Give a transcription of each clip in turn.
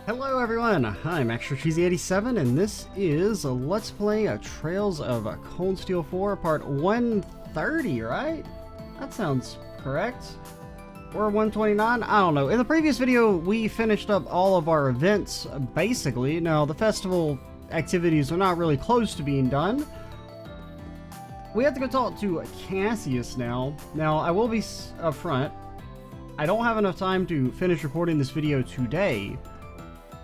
Hello everyone, I'm Extra Cheesy 87 and this is a Let's Play Trails of Cold Steel 4 part 130, right? That sounds correct. Or 129? I don't know. In the previous video, we finished up all of our events, basically. Now, the festival activities are not really close to being done. We have to go talk to Cassius now. Now, I will be upfront. I don't have enough time to finish recording this video today.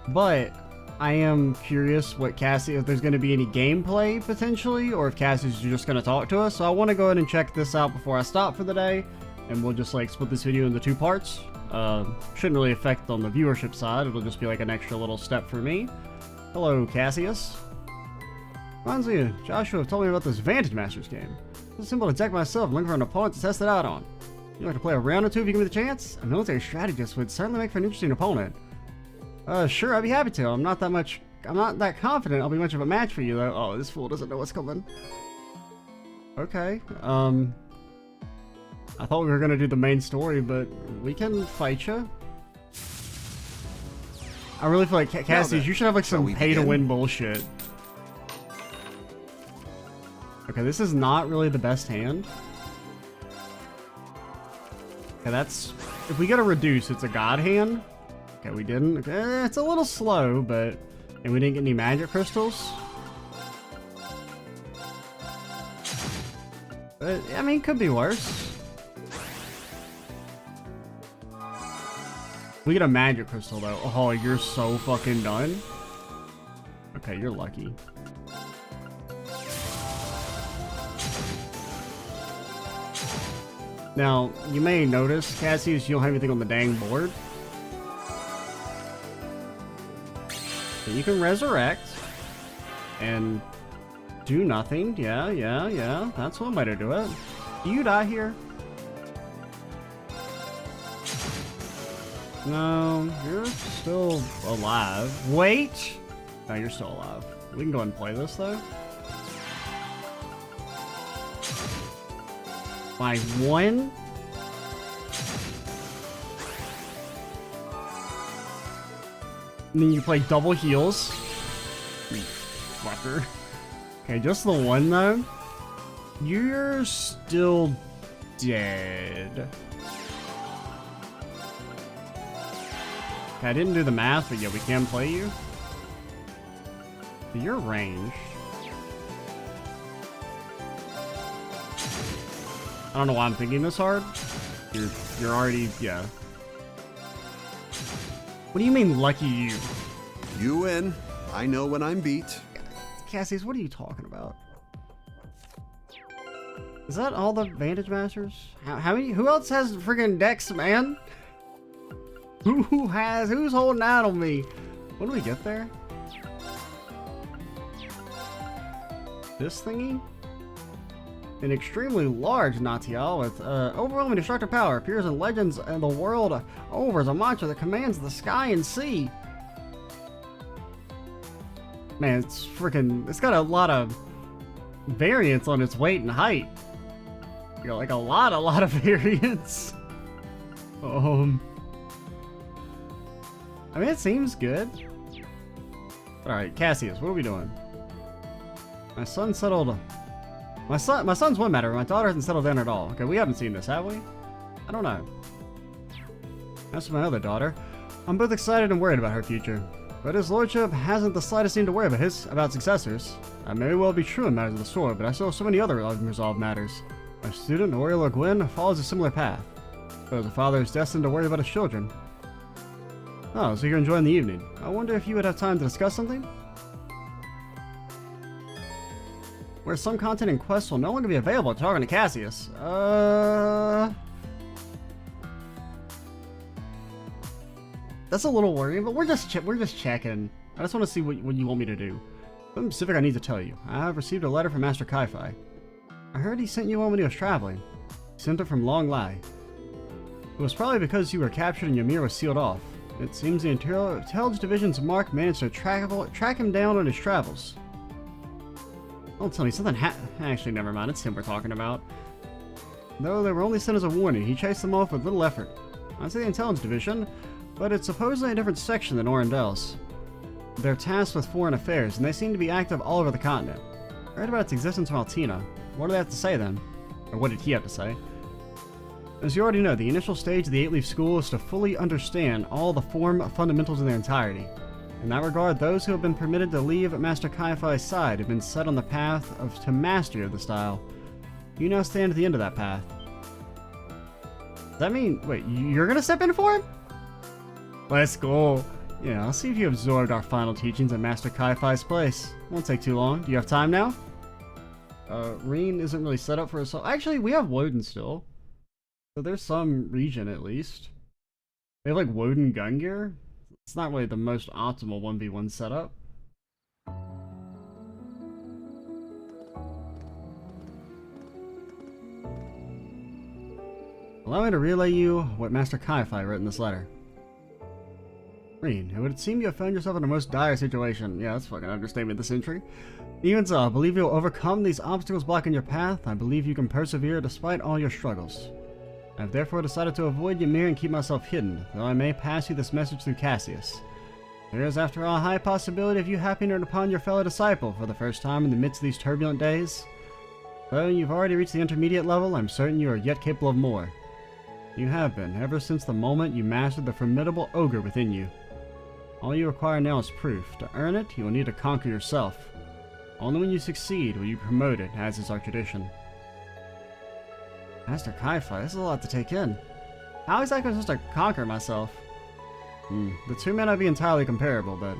But I am curious what Cassius, if there's going to be any gameplay potentially, or if Cassius is just going to talk to us. So I want to go ahead and check this out before I stop for the day, and we'll just like split this video into two parts. Shouldn't really affect on the viewership side. It'll just be like an extra little step for me. Hello, Cassius. Reminds me, Joshua told me about this Vantage Masters game. It's simple to deck myself and looking for an opponent to test it out on. You'd like to play a round or two if you give me the chance? A military strategist would certainly make for an interesting opponent. Sure, I'd be happy to. I'm not that confident I'll be much of a match for you, though. Oh, this fool doesn't know what's coming. Okay, I thought we were gonna do the main story, but we can fight you. I really feel like, Cassius, you should have like some pay-to-win bullshit. Okay, this is not really the best hand. Okay, that's... If we get a reduce, it's a god hand. Okay, we didn't. Okay, it's a little slow, but... And we didn't get any magic crystals. But, I mean, could be worse. We get a magic crystal, though. Oh, you're so fucking done. Okay, you're lucky. Now, you may notice, Cassius, you don't have anything on the dang board. You can resurrect and do nothing. Yeah. That's one way to do it. Do you die here? No, you're still alive. Wait! No, you're still alive. We can go ahead and play this, though. By one? And then you play double heals. You fucker. Okay, just the one though. You're still dead. Okay, I didn't do the math, but yeah, we can play you. But you're ranged. I don't know why I'm thinking this hard. You're already, yeah. What do you mean, lucky you? You win. I know when I'm beat. Cassius, what are you talking about? Is that all the Vantage Masters? How many? Who else has friggin' decks, man? Who's holding out on me? When do we get there? This thingy? An extremely large Natial with overwhelming destructive power appears in legends and the world over as a monster that commands the sky and sea. Man, it's freaking... It's got a lot of variance on its weight and height. You know, like a lot of variance. I mean, it seems good. Alright, Cassius, what are we doing? My son settled... My son's one matter, my daughter hasn't settled down at all. Okay, we haven't seen this, have we? I don't know. As for my other daughter, I'm both excited and worried about her future. But his lordship hasn't the slightest thing to worry about successors. That may well be true in matters of the sword, but I still have so many other unresolved matters. My student, Oriel Gwyn, follows a similar path. But as a father is destined to worry about his children. Oh, so you're enjoying the evening. I wonder if you would have time to discuss something? Where some content and quests will no longer be available talking to Cassius. That's a little worrying, but we're just checking. I just want to see what you want me to do. Something specific I need to tell you. I have received a letter from Master Kai-Fi. I heard he sent you one when he was traveling. He sent it from Long Lai. It was probably because you were captured and Ymir was sealed off. It seems the Intelligence Division's Mark managed to track him down on his travels. Don't tell me something actually, never mind. It's him we're talking about. Though they were only sent as a warning, he chased them off with little effort. I say the Intelligence Division but it's supposedly a different section than Orendel's. They're tasked with foreign affairs, and they seem to be active all over the continent. I heard about its existence from Altina. What do they have to say then? Or what did he have to say? As you already know, the initial stage of the 8-leaf school is to fully understand all the form fundamentals in their entirety. In that regard, those who have been permitted to leave Master Kai-Fai's side have been set on the path to mastery of the style. You now stand at the end of that path. Does that mean, wait, you're gonna step in for him? Let's go. Yeah, I'll see if you absorbed our final teachings at Master Kai-Fai's place. Won't take too long. Do you have time now? Reen isn't really set up for assault. Actually, we have Woden still. So there's some region at least. We have like Woden gun gear. It's not really the most optimal 1v1 setup. Allow me to relay you what Master Kai-Fai wrote in this letter. Reen, it would seem you have found yourself in a most dire situation. Yeah, that's fucking understatement of the century. Even so, I believe you'll overcome these obstacles blocking your path. I believe you can persevere despite all your struggles. I have therefore decided to avoid Ymir and keep myself hidden, though I may pass you this message through Cassius. There is, after all, a high possibility of you happening upon your fellow disciple for the first time in the midst of these turbulent days. Though you've already reached the intermediate level, I'm certain you are yet capable of more. You have been, ever since the moment you mastered the formidable ogre within you. All you require now is proof. To earn it, you will need to conquer yourself. Only when you succeed will you be promoted, as is our tradition. Master Kai-Fai, this is a lot to take in. How exactly am I supposed to conquer myself? The two may not be entirely comparable, but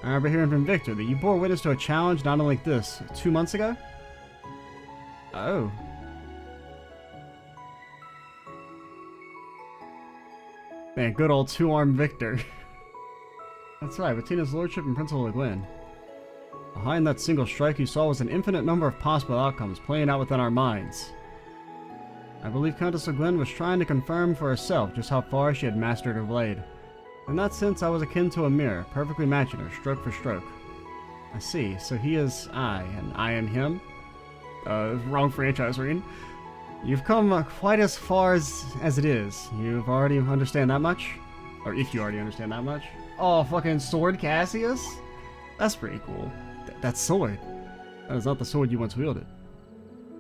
I remember hearing from Victor that you bore witness to a challenge not unlike this 2 months ago? Oh. Man, good old two-armed Victor. That's right, Bettina's lordship and Principal Legwin. Behind that single strike you saw was an infinite number of possible outcomes playing out within our minds. I believe Countess Legwin was trying to confirm for herself just how far she had mastered her blade. In that sense, I was akin to a mirror, perfectly matching her, stroke for stroke. I see, so he is I, and I am him? Wrong franchise, Reen. You've come quite as far as it is. You've already understand that much? Or if you already understand that much? Oh, fucking sword Cassius? That's pretty cool. That sword. That is not the sword you once wielded.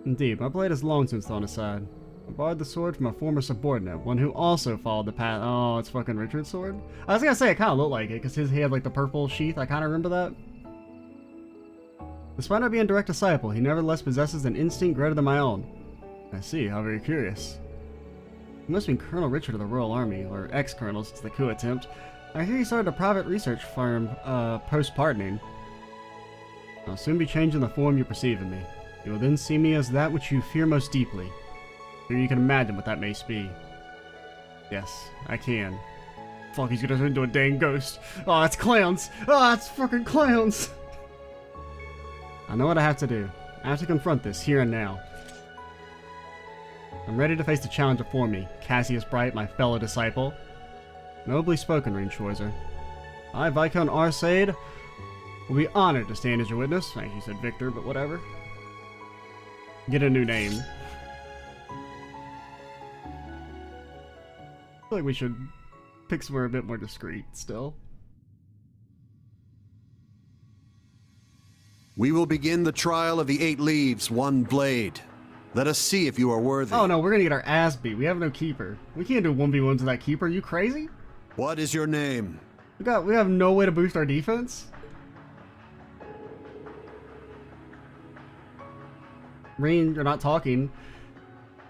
Indeed, my blade is long since thrown aside. I borrowed the sword from a former subordinate, one who also followed the path. Oh, it's fucking Richard's sword? I was gonna say it kind of looked like it, because he had like the purple sheath. I kind of remember that. Despite not being a direct disciple, he nevertheless possesses an instinct greater than my own. I see, how very curious. He must have been Colonel Richard of the Royal Army, or ex-colonel since the coup attempt. I hear he started a private research firm post-pardoning. I'll soon be changing the form you perceive in me. You will then see me as that which you fear most deeply. Here you can imagine what that may be. Yes, I can. Fuck, he's gonna turn into a dang ghost. Oh, that's clowns! Oh, that's fucking clowns! I know what I have to do. I have to confront this here and now. I'm ready to face the challenge before me, Cassius Bright, my fellow disciple. Nobly spoken, Reen Schweizer. I, Viscount Arsaid, will be honored to stand as your witness. I actually said Victor, but whatever. Get a new name. I feel like we should pick somewhere a bit more discreet still. We will begin the trial of the 8 leaves, 1 blade. Let us see if you are worthy. Oh no, we're gonna get our ass beat. We have no keeper. We can't do 1v1s with that keeper. Are you crazy? What is your name? We have no way to boost our defense? Reen, you're not talking.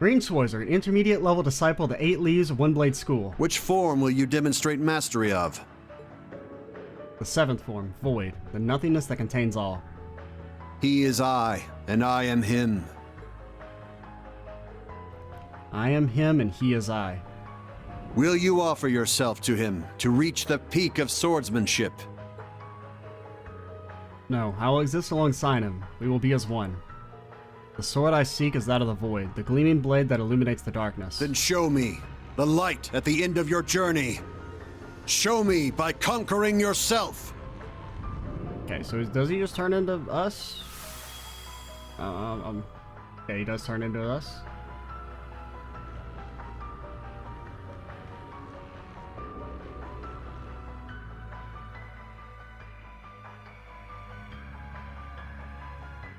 Reen Schweizer, an intermediate level disciple of the 8 Leaves 1 Blade School. Which form will you demonstrate mastery of? The 7th form, Void, the nothingness that contains all. He is I, and I am him. I am him, and he is I. Will you offer yourself to him to reach the peak of swordsmanship? No, I will exist alongside him. We will be as one. The sword I seek is that of the Void, the gleaming blade that illuminates the darkness. Then show me the light at the end of your journey. Show me by conquering yourself. Okay, so does he just turn into us? Yeah, he does turn into us.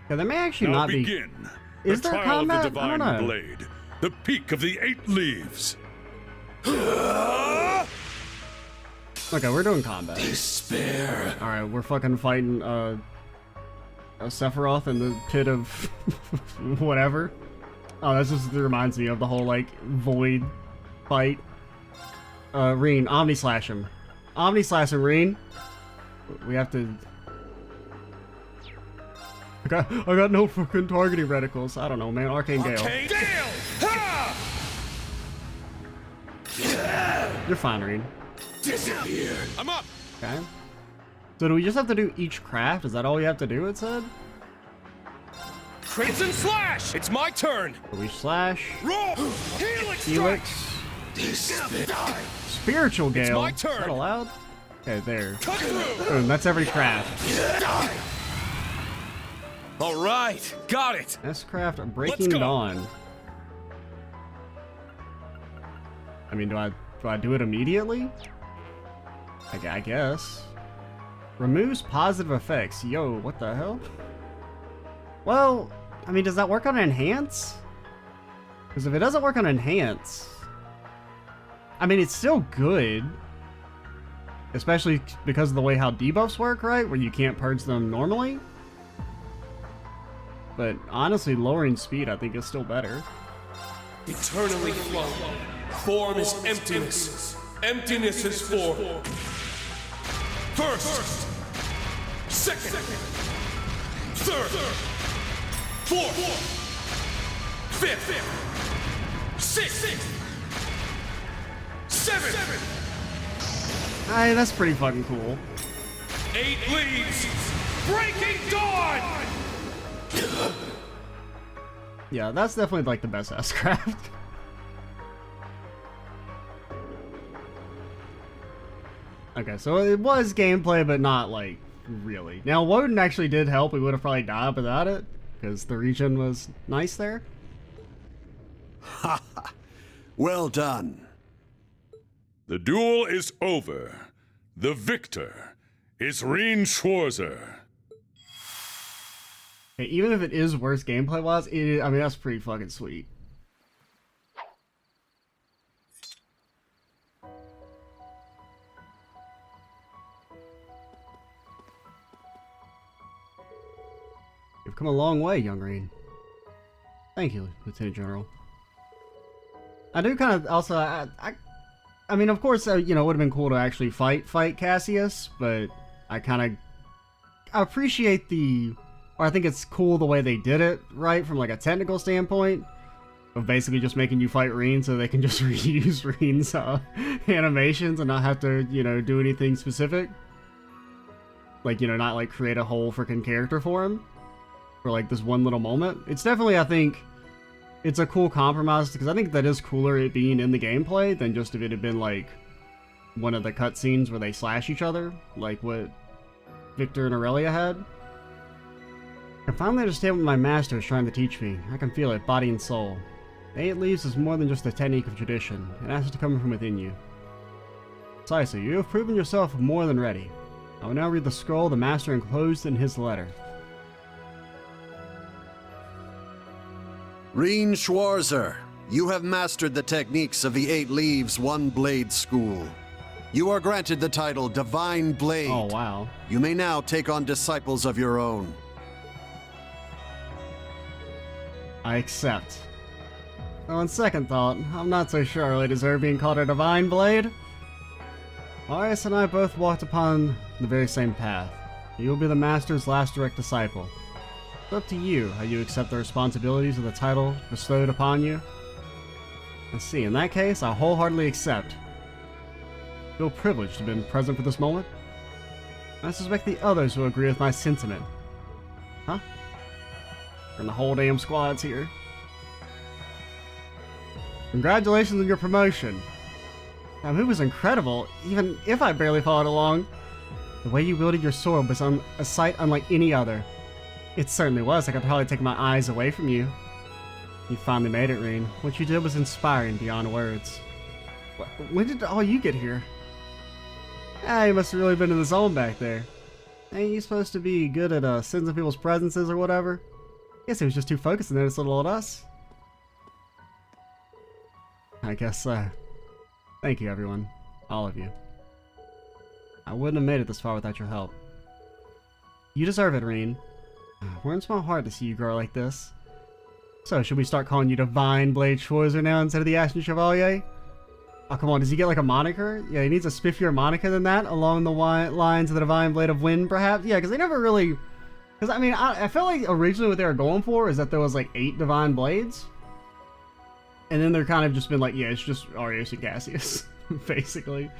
Yeah, there may actually Now not be. begin. Is The there trial of combat? the I don't divine know. blade. The peak of the 8 leaves. Okay, we're doing combat. Despair. All right, we're fucking fighting a Sephiroth in the pit of whatever. Oh, that just reminds me of the whole like void fight. Reen, Omni Slash him. Omni Slash him, Reen. We have to. I got no fucking targeting reticles. I don't know, man. Arcane Gale. Arcane Gale! Ha! You're fine, Reen. Disappear. I'm up. Okay. So do we just have to do each craft? Is that all we have to do, it said? Crimson Slash! It's my turn. So we slash. Roll! Helix Helix. Despair. Spiritual Gale. my Is turn. that allowed? Okay, there. Cut through! Boom, that's every craft. All right, got it. S-Craft Breaking go. Dawn. I mean, do I do it immediately? I guess. Removes positive effects. Yo, what the hell? Well, I mean, does that work on Enhance? Because if it doesn't work on Enhance, I mean, it's still good. Especially because of the way how debuffs work, right? Where you can't purge them normally. But honestly, lowering speed, I think, is still better. Eternally flowing. Form is emptiness. Emptiness is form. First, second, third, fourth, fifth, sixth, seventh, Hey, that's pretty fucking cool. 8 leaves. Breaking Dawn. Yeah, that's definitely like the best S-Craft. Okay, so it was gameplay, but not like really. Now, Woden actually did help. We would have probably died without it, because the region was nice there. Well done. The duel is over. The victor is Reen Schwarzer. Okay, even if it is worse gameplay-wise, I mean, that's pretty fucking sweet. You've come a long way, young Reen. Thank you, Lieutenant General. I do kind of also, I mean, of course, you know, it would have been cool to actually fight Cassius, but I appreciate or I think it's cool the way they did it, right, from like a technical standpoint, of basically just making you fight Reen so they can just reuse Reen's animations and not have to, you know, do anything specific. Like, you know, not like create a whole freaking character for him. For like this one little moment. It's definitely, I think, it's a cool compromise, because I think that is cooler it being in the gameplay than just if it had been like one of the cutscenes where they slash each other, like what Victor and Aurelia had. I finally understand what my master is trying to teach me. I can feel it, body and soul. The 8 Leaves is more than just a technique of tradition. It has to come from within you. Precisely, you have proven yourself more than ready. I will now read the scroll the master enclosed in his letter. Reen Schwarzer, you have mastered the techniques of the 8 Leaves One Blade School. You are granted the title Divine Blade. Oh, wow. You may now take on disciples of your own. I accept. Though on second thought, I'm not so sure I really deserve being called a Divine Blade. Arius and I both walked upon the very same path. You will be the Master's last direct disciple. It's up to you how you accept the responsibilities of the title bestowed upon you. Let's see, in that case, I wholeheartedly accept. I feel privileged to have been present for this moment. I suspect the others will agree with my sentiment. Huh? And the whole damn squad's here. Congratulations on your promotion. That move was incredible, even if I barely followed along. The way you wielded your sword was on a sight unlike any other. It certainly was. I could hardly take my eyes away from you. You finally made it, Reen. What you did was inspiring beyond words. When did all you get here? Ah, you must have really been in the zone back there. Ain't you supposed to be good at sensing people's presences or whatever? Guess he was just too focused on this little old us. I guess, thank you everyone. All of you. I wouldn't have made it this far without your help. You deserve it, Reen. Warms my heart to see you grow like this. So, should we start calling you Divine Blade Schwarzer now instead of the Ashen Chevalier? Oh, come on, does he get like a moniker? Yeah, he needs a spiffier moniker than that, along the lines of the Divine Blade of Wind, perhaps? Yeah, because they never really... Because, I mean, I felt like originally what they were going for is that there was like 8 Divine Blades. And then they're kind of just been like, yeah, it's just Arios and Cassius, basically.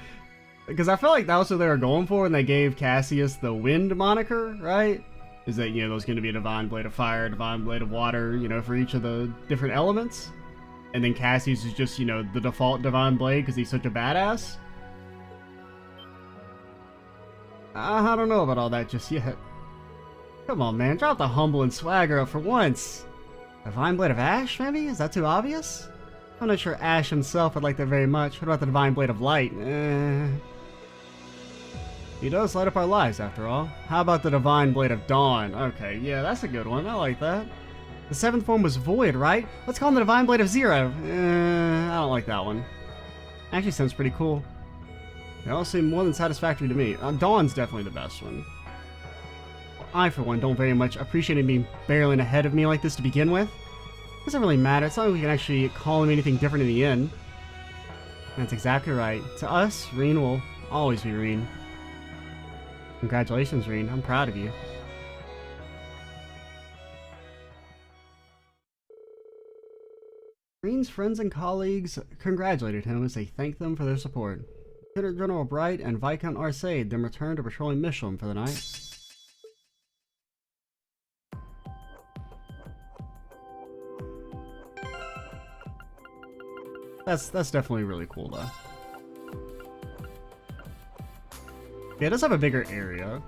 Because I felt like that was what they were going for when they gave Cassius the Wind moniker, right? Is that, you know, there's going to be a Divine Blade of Fire, Divine Blade of Water, you know, for each of the different elements. And then Cassius is just, you know, the default Divine Blade because he's such a badass. I don't know about all that just yet. Come on, man, drop the humble and swagger up for once. Divine Blade of Ash, maybe? Is that too obvious? I'm not sure Ash himself would like that very much. What about the Divine Blade of Light? He does light up our lives, after all. How about the Divine Blade of Dawn? Okay, yeah, that's a good one. I like that. The 7th form was Void, right? Let's call him the Divine Blade of Zero. I don't like that one. Actually sounds pretty cool. They all seem more than satisfactory to me. Dawn's definitely the best one. I, for one, don't very much appreciate him being barreling ahead of me like this to begin with. It doesn't really matter. It's not like we can actually call him anything different in the end. That's exactly right. To us, Reen will always be Reen. Congratulations, Reen. I'm proud of you. Reen's friends and colleagues congratulated him as they thanked them for their support. Lieutenant General Bright and Viscount Arcade then returned to patrolling Michelin for the night. That's definitely really cool, though. Yeah, it does have a bigger area.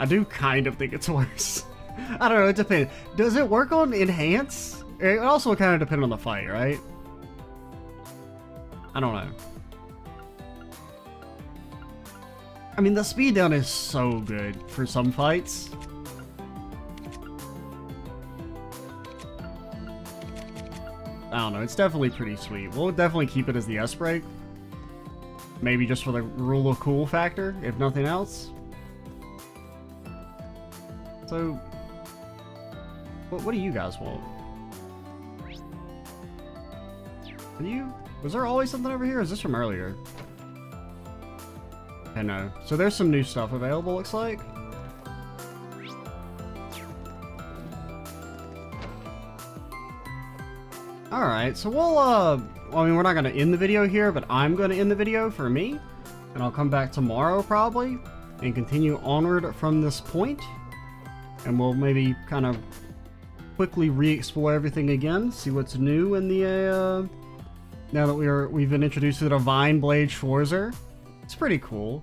I do kind of think it's worse. I don't know, it depends. Does it work on Enhance? It also kind of depends on the fight, right? I don't know. I mean, the speed down is so good for some fights. I don't know, it's definitely pretty sweet. We'll definitely keep it as the S-Break. Maybe just for the rule of cool factor, if nothing else. So, what do you guys want? Was there always something over here, or is this from earlier? I know. So there's some new stuff available, looks like. Alright, so we'll, I mean, we're not going to end the video here, but I'm going to end the video for me. And I'll come back tomorrow, probably, and continue onward from this point. And we'll maybe kind of quickly re-explore everything again, see what's new in the, now that we've been introduced to the Divine Blade Schwarzer. It's pretty cool.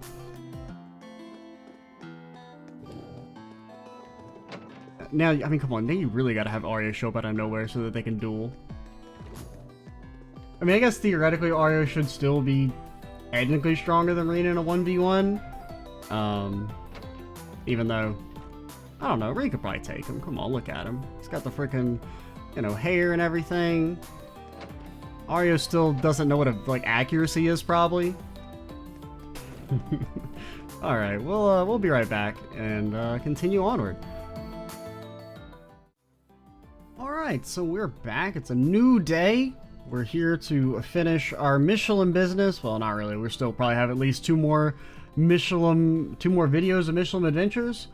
Now, I mean, come on, now you really gotta have Arya show up out of nowhere so that they can duel. I mean, I guess theoretically Arya should still be technically stronger than Reen in a 1v1. Even though, I don't know, Reen could probably take him. Come on, look at him. He's got the freaking, you know, hair and everything. Arya still doesn't know what like accuracy is, probably. Alright, we'll be right back and continue onward. Alright, so we're back. It's a new day. We're here to finish our Michelin business. Well, not really. We're still probably have at least two more videos of Michelin adventures.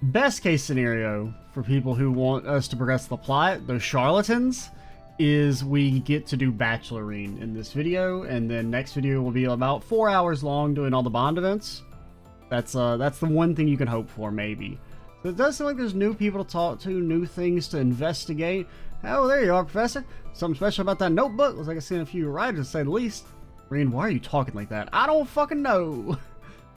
Best case scenario for people who want us to progress the plot, those charlatans, is we get to do Bachelorine in this video, and then next video will be about 4 hours long doing all the Bond events. That's the one thing you can hope for, maybe. So it does seem like there's new people to talk to, new things to investigate. Oh, there you are, Professor. Something special about that notebook. Looks like I've seen a few writers, to say the least. Reen, why are you talking like that? I don't fucking know.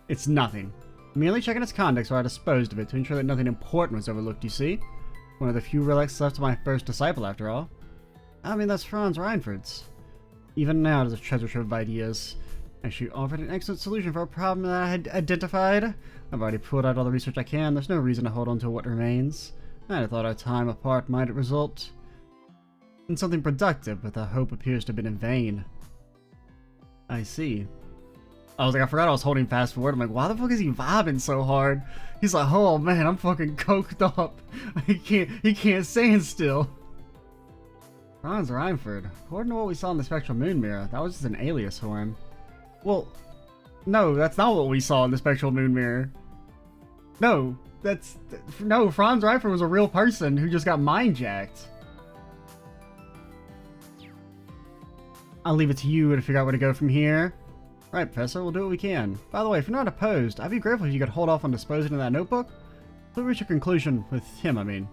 It's nothing. Merely checking its contents while I disposed of it to ensure that nothing important was overlooked, you see. One of the few relics left of my first disciple, after all. I mean, that's Franz Reinford's. Even now, there's a treasure trove of ideas. Actually offered an excellent solution for a problem that I had identified. I've already pulled out all the research I can. There's no reason to hold on to what remains. I thought our time apart might result in something productive, but the hope appears to have been in vain. I see. I was like, I forgot I was holding fast forward. I'm like, why the fuck is he vibing so hard? He's like, oh man, I'm fucking coked up. He can't stand still. Franz Reinford. According to what we saw in the Spectral Moon Mirror, that was just an alias for him. Well, no, that's not what we saw in the Spectral Moon Mirror. No, Franz Reinford was a real person who just got mind-jacked. I'll leave it to you to figure out where to go from here. Right, Professor, we'll do what we can. By the way, if you're not opposed, I'd be grateful if you could hold off on disposing of that notebook. We'll reach a conclusion with him, I mean.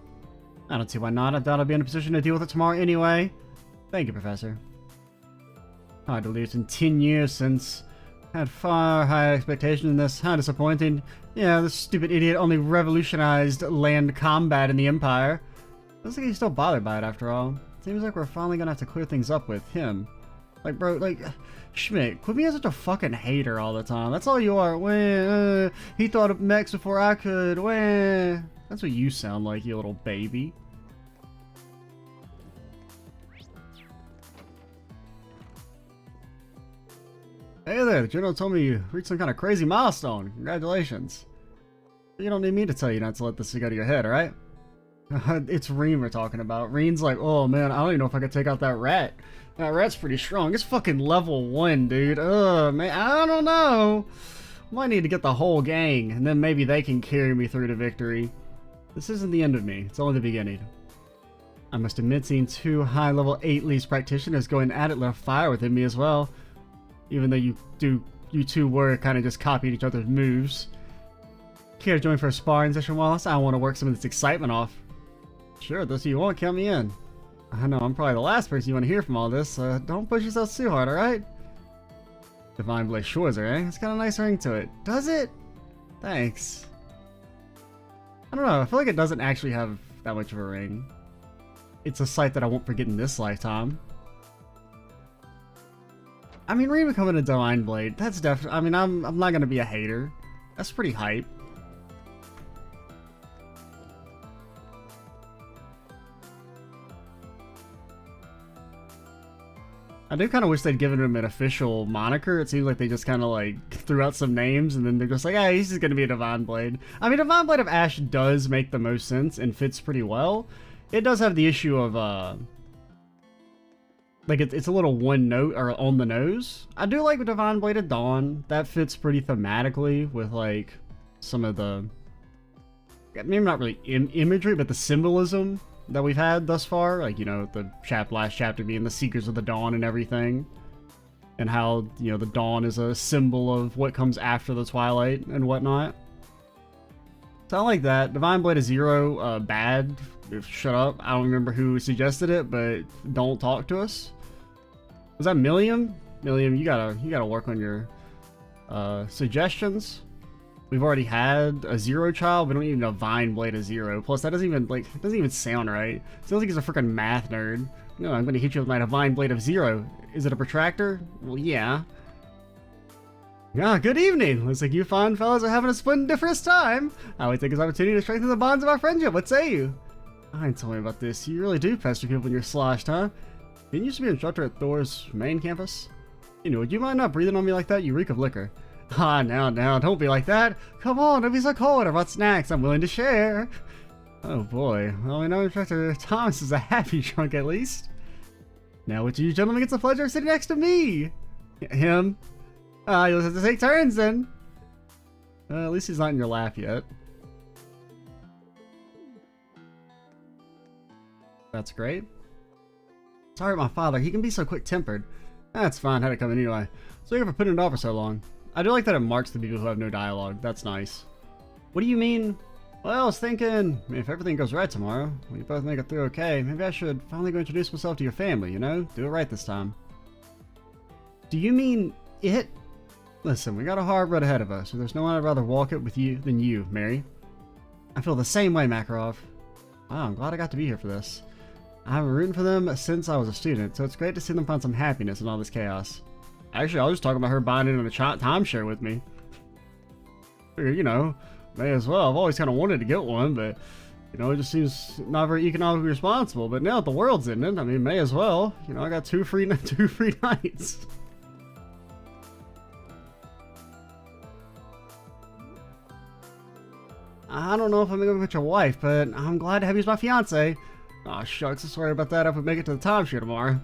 I don't see why not. I doubt I'll be in a position to deal with it tomorrow anyway. Thank you, Professor. Hard to believe it's been 10 years since I had far higher expectations than this. How disappointing. Yeah, this stupid idiot only revolutionized land combat in the Empire. Looks like he's still bothered by it after all. Seems like we're finally gonna have to clear things up with him. Like, bro, like, Schmidt, quit being such a fucking hater all the time. That's all you are. Wah, he thought of mechs before I could. Wah. That's what you sound like, you little baby. Hey there, the general told me you reached some kind of crazy milestone. Congratulations. You don't need me to tell you not to let this go to your head, alright? It's Reen we're talking about. Reen's like, oh man, I don't even know if I could take out that rat. That rat's pretty strong. It's fucking level 1, dude. Ugh, man, I don't know. Might need to get the whole gang, and then maybe they can carry me through to victory. This isn't the end of me. It's only the beginning. I must admit, seeing 2 high-level 8 Leaves practitioners going at it left fire within me as well. Even though you two were kind of just copying each other's moves. Care to join for a sparring session, Wallace? I want to work some of this excitement off. Sure, those of you want, count me in. I know I'm probably the last person you want to hear from all this, so don't push yourself too hard, alright? Divine Blade Schwarzer, eh? It's got a nice ring to it. Does it? Thanks. I don't know, I feel like it doesn't actually have that much of a ring. It's a sight that I won't forget in this lifetime. I mean, Reen becoming a Divine Blade, that's definitely, I mean, I'm not gonna be a hater. That's pretty hype. I do kind of wish they'd given him an official moniker. It seems like they just kind of like threw out some names and then they're just like, hey, he's just going to be a Divine Blade. I mean, Divine Blade of Ash does make the most sense and fits pretty well. It does have the issue of, like it's a little one note or on the nose. I do like the Divine Blade of Dawn. That fits pretty thematically with like some of the, maybe not really imagery, but the symbolism that we've had thus far, like, you know, the last chapter being the Seekers of the Dawn and everything, and how, you know, the Dawn is a symbol of what comes after the Twilight and whatnot. So I like that. Divine Blade of Zero, bad. Shut up. I don't remember who suggested it, but don't talk to us. Was that Milliam? Milliam, you gotta work on your suggestions. We've already had a Zero child. We don't need a Divine Blade of Zero. Plus, that doesn't even sound right. It sounds like he's a freaking math nerd. No, I'm gonna hit you with my Divine Blade of Zero. Is it a protractor? Well, yeah. Ah, good evening. Looks like you fine fellas are having a splendiferous time. I would take this opportunity to strengthen the bonds of our friendship. What say you? I told me about this. You really do pester people when you're sloshed, huh? Didn't you used to be an instructor at Thor's main campus? You know, would you mind not breathing on me like that? You reek of liquor. Ah, now, don't be like that. Come on, don't be so cold. I brought snacks. I'm willing to share. Oh boy. Well, we know Instructor Thomas is a happy drunk at least. Now, which of you gentlemen gets the pleasure of sitting next to me? Him. You'll have to take turns then. At least he's not in your lap yet. That's great. Sorry, my father. He can be so quick-tempered. That's fine. Had it coming anyway. So you for putting it off for so long. I do like that it marks the people who have no dialogue. That's nice. What do you mean? Well, I was thinking, if everything goes right tomorrow, we both make it through okay, maybe I should finally go introduce myself to your family, you know? Do it right this time. Do you mean it? Listen, we got a hard road ahead of us, so there's no one I'd rather walk it with you than you, Mary. I feel the same way, Makarov. Wow, I'm glad I got to be here for this. I've been rooting for them since I was a student, so it's great to see them find some happiness in all this chaos. Actually, I was just talking about her buying into the timeshare with me. Figure, you know, may as well. I've always kind of wanted to get one, but You know, it just seems not very economically responsible, but now that the world's in it, I mean, may as well. You know, I got two free nights. I don't know if I'm gonna get your wife, but I'm glad to have you as my fiance. Aw, shucks, I swear about that if we make it to the timeshare tomorrow.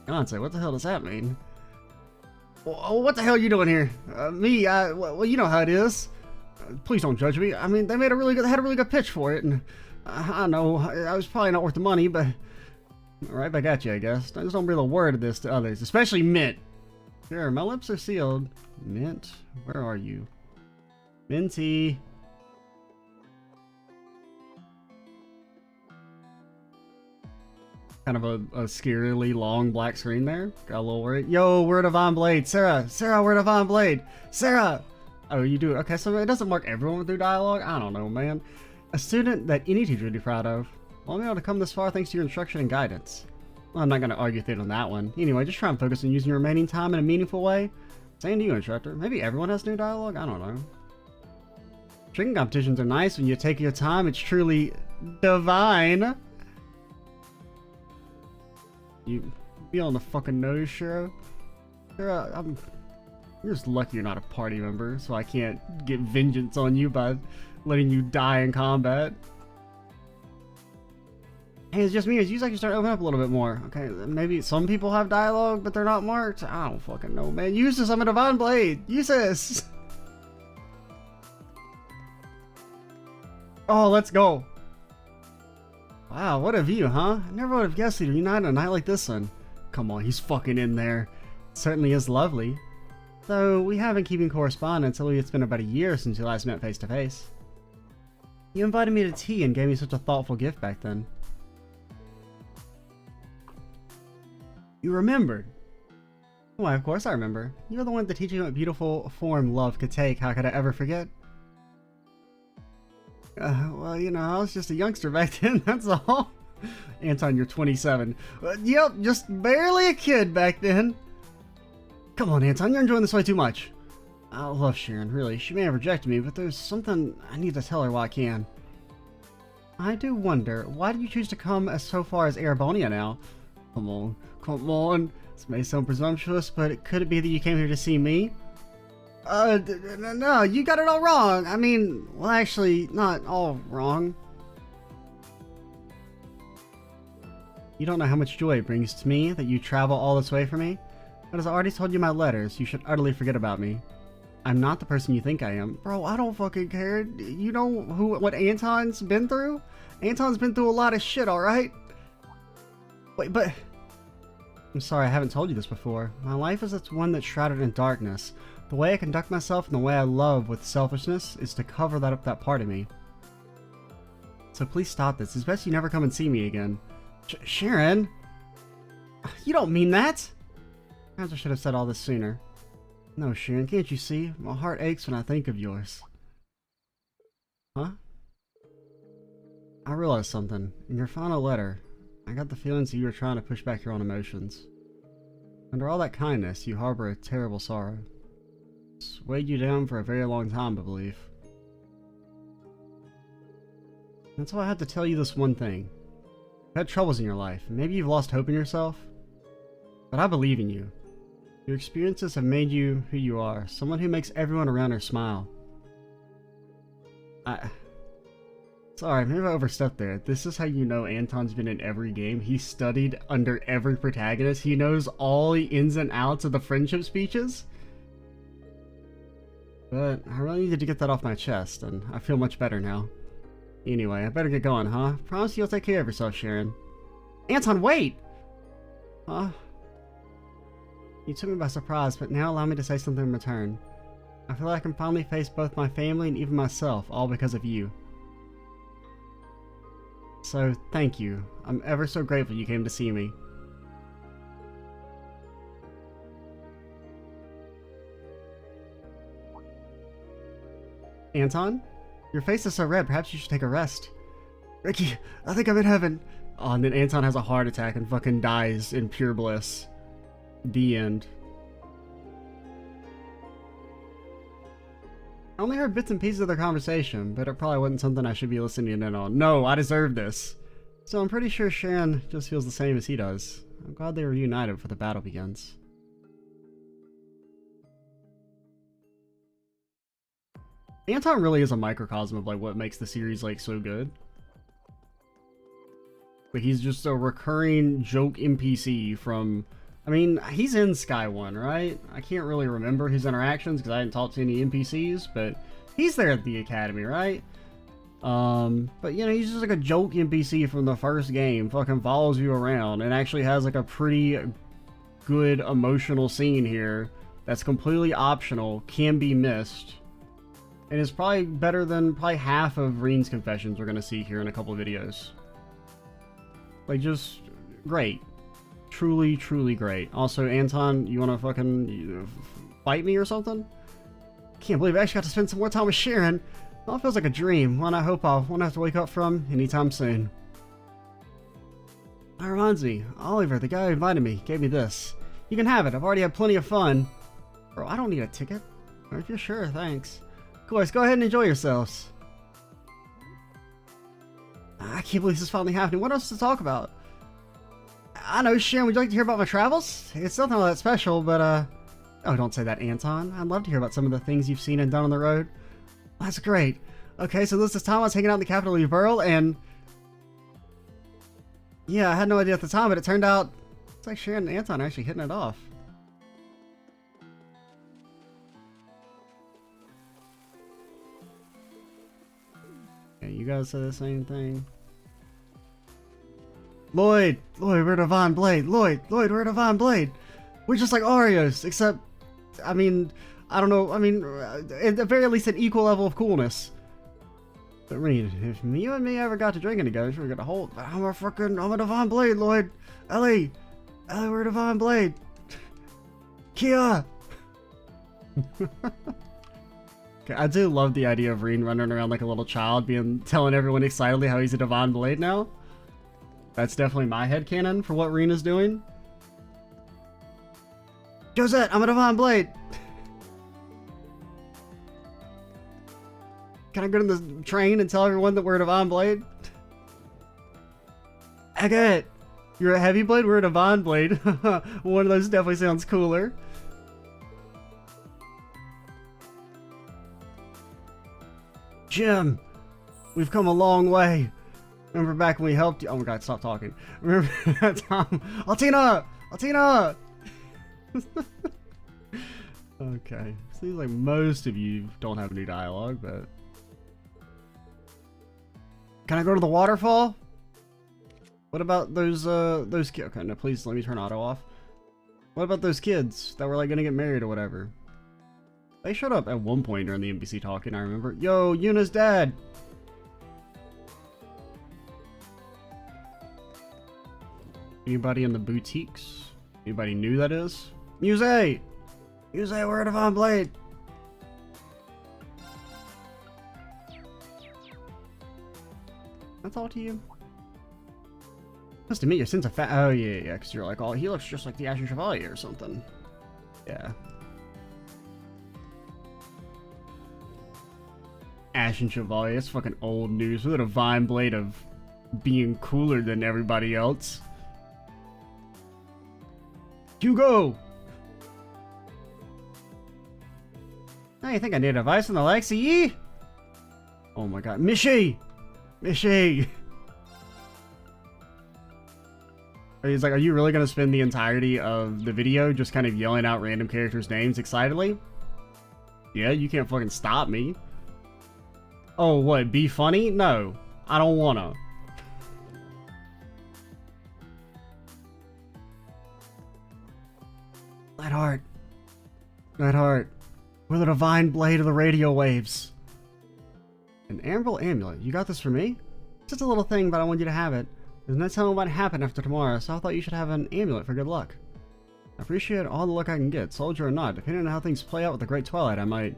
Fiance, what the hell does that mean? Well, what the hell are you doing here? Well, you know how it is. Please don't judge me. I mean, they had a really good pitch for it, and I know I was probably not worth the money, but right back at you, I guess. Just don't breathe a word of this to others, especially Mint. Sure, my lips are sealed. Mint, where are you? Minty. Kind of a scarily long black screen there. Got a little worried. Yo, we're Divine Blade. Sarah, we're Divine Blade. Sarah! Oh, you do it. Okay, so it doesn't mark everyone through dialogue? I don't know, man. A student that any teacher would be proud of. Well, I'm able to come this far thanks to your instruction and guidance. Well, I'm not going to argue with it on that one. Anyway, just try and focus on using your remaining time in a meaningful way. Same to you, instructor. Maybe everyone has new dialogue? I don't know. Tricking competitions are nice when you take your time. It's truly divine. You be on the fucking nose, Shiro. Shiro, you're just lucky you're not a party member, so I can't get vengeance on you by letting you die in combat. Hey, it's just me. It's usually I can start opening up a little bit more. Okay, maybe some people have dialogue, but they're not marked. I don't fucking know, man. Use this. I'm a Divine Blade. Use this. Oh, let's go. Wow, what a view, huh? I never would have guessed he'd reunite on a night like this one. Come on, he's fucking in there. It certainly is lovely. Though we have been keeping correspondence, although it's been about a year since we last met face to face. You invited me to tea and gave me such a thoughtful gift back then. You remembered. Why, of course I remember. You were the one that teaching me what beautiful form love could take. How could I ever forget? Well, you know, I was just a youngster back then, that's all. Anton, you're 27. Yep, just barely a kid back then. Come on, Anton, you're enjoying this way too much. I love Sharon, really. She may have rejected me, but there's something I need to tell her while I can. I do wonder, why do you choose to come so far as Arabonia now? Come on. This may sound presumptuous, but could it be that you came here to see me? No, you got it all wrong. I mean, well, actually, not all wrong. You don't know how much joy it brings to me that you travel all this way for me. But as I already told you in my letters, you should utterly forget about me. I'm not the person you think I am. Bro, I don't fucking care. You know what Anton's been through? Anton's been through a lot of shit, alright? Wait, but... I'm sorry, I haven't told you this before. My life is one that's shrouded in darkness. The way I conduct myself and the way I love with selfishness is to cover that part of me. So please stop this. It's best you never come and see me again. Sharon? You don't mean that! Perhaps I should have said all this sooner. No, Sharon, can't you see? My heart aches when I think of yours. Huh? I realized something. In your final letter, I got the feelings that you were trying to push back your own emotions. Under all that kindness, you harbor a terrible sorrow. It's weighed you down for a very long time, I believe. That's why I had to tell you this one thing. You've had troubles in your life, and maybe you've lost hope in yourself. But I believe in you. Your experiences have made you who you are, someone who makes everyone around her smile. Sorry, maybe I overstepped there. This is how you know Anton's been in every game. He studied under every protagonist. He knows all the ins and outs of the friendship speeches. But I really needed to get that off my chest, and I feel much better now. Anyway, I better get going, huh? Promise you'll take care of yourself, Sharon. Anton, wait! Huh? You took me by surprise, but now allow me to say something in return. I feel like I can finally face both my family and even myself, all because of you. So, thank you. I'm ever so grateful you came to see me. Anton? Your face is so red, perhaps you should take a rest. Ricky, I think I'm in heaven. Oh, and then Anton has a heart attack and fucking dies in pure bliss. The end. I only heard bits and pieces of their conversation, but it probably wasn't something I should be listening in on. No, I deserve this. So I'm pretty sure Sharon just feels the same as he does. I'm glad they were united before the battle begins. Anton really is a microcosm of like what makes the series like so good. Like he's just a recurring joke NPC from, I mean, he's in Sky 1, right? I can't really remember his interactions because I didn't talk to any NPCs, but he's there at the academy, right? But you know, he's just like a joke NPC from the first game, fucking follows you around and actually has like a pretty good emotional scene here that's completely optional, can be missed. And it's probably better than probably half of Reen's confessions we're gonna see here in a couple of videos. Like, just great. Truly, truly great. Also, Anton, you wanna fucking fight me or something? Can't believe I actually got to spend some more time with Sharon. Well, it feels like a dream, one I hope I won't have to wake up from anytime soon. That reminds me, Oliver, the guy who invited me, gave me this. You can have it, I've already had plenty of fun. Bro, I don't need a ticket. Or if you're sure, thanks. Of course, go ahead and enjoy yourselves. I can't believe this is finally happening. What else to talk about? I know, Sharon, would you like to hear about my travels? It's nothing all that special, but, oh, don't say that, Anton. I'd love to hear about some of the things you've seen and done on the road. That's great. Okay, so this time I was hanging out in the capital of Uberl, and... yeah, I had no idea at the time, but it turned out... it's like Sharon and Anton are actually hitting it off. Yeah, you guys say the same thing. Lloyd, we're Divine Blade. Lloyd, we're Divine Blade. We're just like Oreos, except, I mean, I don't know, I mean, at the very least an equal level of coolness. But Reen, if you and me ever got to drinking together, we're gonna hold, I'm a Divine Blade, Lloyd. Ellie, we're Divine Blade. Kia! Okay, I do love the idea of Reen running around like a little child, telling everyone excitedly how he's a Divine Blade now. That's definitely my headcanon for what Reen is doing. Josette, I'm a Divine Blade! Can I go to the train and tell everyone that we're a Divine Blade? Agate, you're a Heavy Blade, we're a Divine Blade. One of those definitely sounds cooler. Jim, we've come a long way. Remember back when we helped you? Oh my god, stop talking. Remember that time? Altina! Okay. Seems like most of you don't have any dialogue, but... can I go to the waterfall? What about those kids? Okay, no, please let me turn auto off. What about those kids that were like gonna get married or whatever? They showed up at one point during the NPC talking, I remember. Yo, Yuna's dad! Anybody in the boutiques? Anybody new, that is? Muse! Muse, we're a Divine Blade! That's all to you? Must admit your sense of oh yeah, because you're like, oh, he looks just like the Ashen Chevalier or something. Yeah. Ashen Chevalier, that's fucking old news. With a Divine Blade of being cooler than everybody else. Hugo! Now you think I need advice on the Lexi? Oh my god. Mishi! He's like, are you really gonna spend the entirety of the video just kind of yelling out random characters' names excitedly? Yeah, you can't fucking stop me. Oh, what? Be funny? No. I don't wanna. Nightheart. We're the Divine Blade of the radio waves. An Amber Amulet. You got this for me? Just a little thing, but I want you to have it. There's no telling what happened after tomorrow, so I thought you should have an amulet for good luck. I appreciate all the luck I can get, soldier or not. Depending on how things play out with the Great Twilight, I might...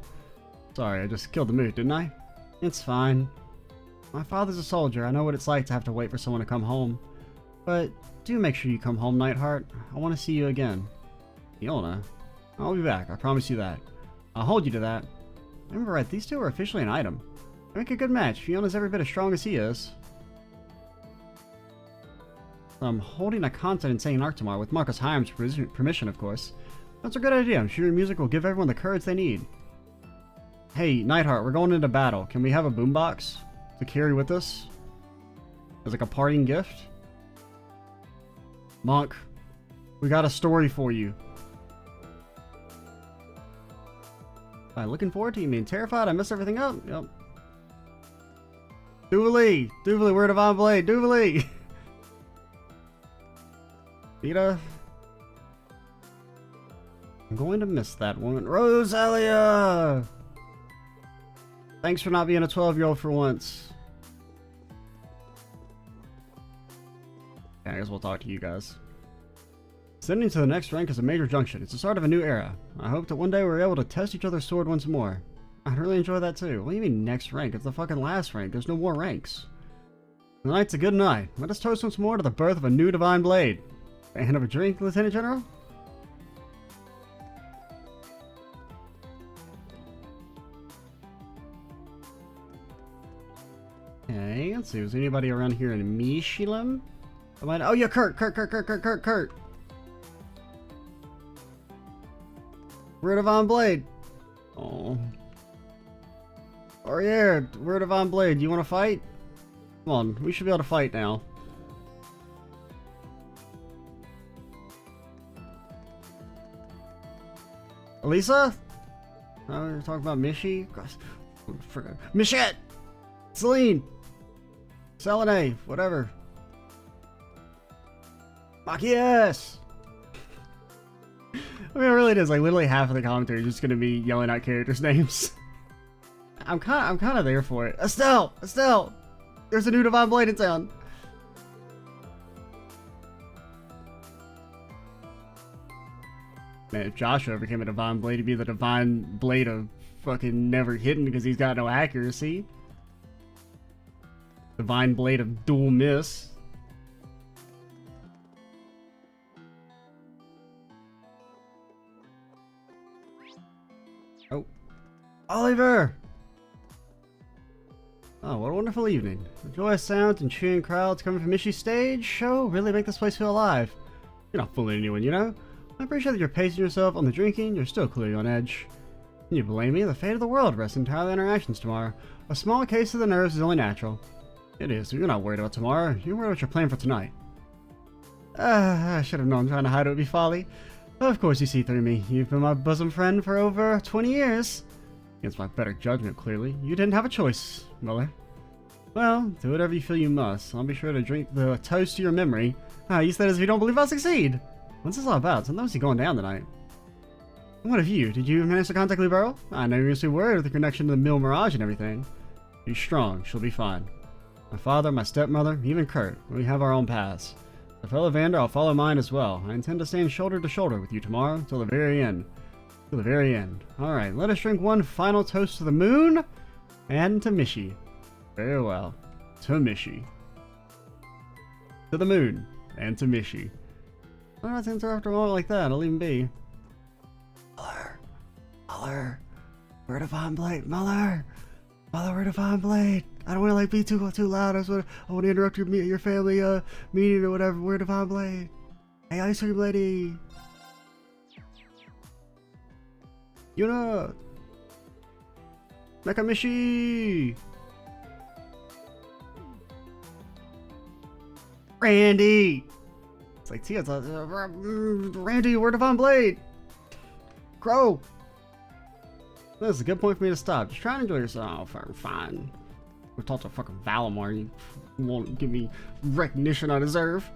Sorry, I just killed the mood, didn't I? It's fine. My father's a soldier. I know what it's like to have to wait for someone to come home. But do make sure you come home, Nightheart. I want to see you again. Fiona, I'll be back. I promise you that. I'll hold you to that. Remember right, these two are officially an item. They make a good match. Fiona's every bit as strong as he is. I'm holding a concert in St. Arc tomorrow with Marcus Hiram's permission, of course. That's a good idea. I'm sure your music will give everyone the courage they need. Hey, Nightheart, we're going into battle. Can we have a boombox to carry with us? As like a parting gift? Monk, we got a story for you. Looking forward to you being terrified. I messed everything up. Yep. Duvalie! Duvalie, we're Divine Blade! Duvalie! Vita. I'm going to miss that one. Rosalia! Thanks for not being a 12-year-old for once. Okay, I guess we'll talk to you guys. Ascending to the next rank is a major junction. It's the start of a new era. I hope that one day we're able to test each other's sword once more. I'd really enjoy that too. What do you mean next rank? It's the fucking last rank. There's no more ranks. The night's a good night. Let us toast once more to the birth of a new Divine Blade. And have a drink, Lieutenant General? Okay, let's see. Was anybody around here in Mishilam? Oh yeah, Kurt! We're Divine Blade. Oh. Oh yeah, we're Divine Blade. You want to fight? Come on, we should be able to fight now. Elisa? Oh, you're talking about Mishi? Michette! Celine! Selene! Whatever. Machias! I mean, it really is. Like, literally half of the commentary is just gonna be yelling out characters' names. I'm kind of there for it. Estelle! Estelle! There's a new Divine Blade in town! Man, if Joshua became a Divine Blade, he'd be the Divine Blade of fucking never hitting because he's got no accuracy. Divine Blade of dual miss. Oh. Oliver! Oh, what a wonderful evening. The joyous sounds and cheering crowds coming from Mishy's stage show really make this place feel alive. You're not fooling anyone, you know? I appreciate that you're pacing yourself on the drinking, you're still clearly on edge. Can you blame me? The fate of the world rests entirely on our actions tomorrow. A small case of the nerves is only natural. It is, you're not worried about tomorrow, you're worried about your plan for tonight. I should have known trying to hide it would be folly. Of course you see through me. You've been my bosom friend for over 20 years. Against my better judgment, clearly. You didn't have a choice, Muller. Well, do whatever you feel you must. I'll be sure to drink the toast to your memory. You said as if you don't believe I'll succeed. What's this all about? Something's going down tonight. And what of you? Did you manage to contact Libero? I know you're going to be worried with the connection to the Mill Mirage and everything. She's strong. She'll be fine. My father, my stepmother, even Kurt. We have our own paths. The fellow Vander, I'll follow mine as well. I intend to stand shoulder to shoulder with you tomorrow, till the very end. Till the very end. Alright, let us drink one final toast to the moon and to Mishi. Very well. To Mishi. To the moon and to Mishi. Why not interrupt a moment like that? I'll even be. Muller. We're Divine Blade. Muller, we're Divine Blade. I don't want to like be too loud. I want to interrupt your family meeting or whatever. We're Divine Blade. Hey, ice cream lady. Yuna. Nakamishi. Randy. It's like Tia. Randy, we're Divine Blade. Crow. This is a good point for me to stop. Just try and enjoy yourself. Oh, fine. We'll talk to fucking Valimar. You won't give me recognition I deserve.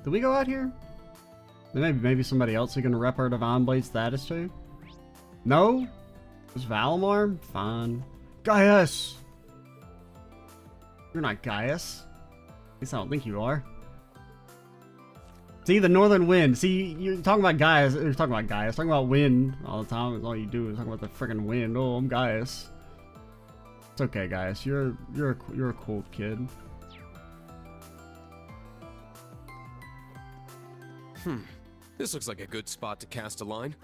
Did we go out here? Maybe somebody else who can rep our Divine Blade status to? No? Just Valimar? Fine. Gaius! You're not Gaius. At least I don't think you are. See, the northern wind. See, you're talking about Gaius. You're talking about Gaius. Talking about wind all the time. It's all you do is talk about the freaking wind. Oh, I'm Gaius. It's okay, Gaius. You're a cool kid. This looks like a good spot to cast a line.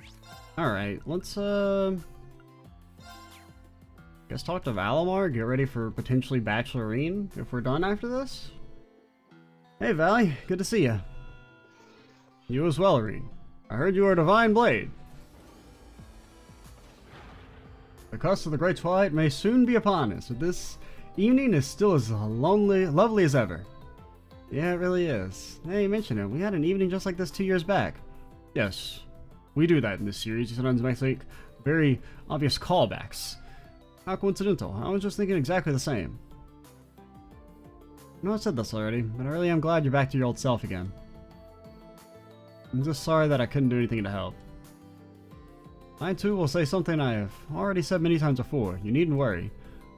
Alright, let's, guess talk to Valimar, get ready for potentially Bachelorine, if we're done after this. Hey, Valley, good to see you. You as well, Reen. I heard you are a Divine Blade. The cusp of the Great Twilight may soon be upon us, but this evening is still as lovely as ever. Yeah, it really is. Hey, you mentioned it. We had an evening just like this 2 years back. Yes, we do that in this series. You sometimes make like very obvious callbacks. How coincidental. I was just thinking exactly the same. I know I said this already, but I really am glad you're back to your old self again. I'm just sorry that I couldn't do anything to help. I too will say something I have already said many times before. You needn't worry.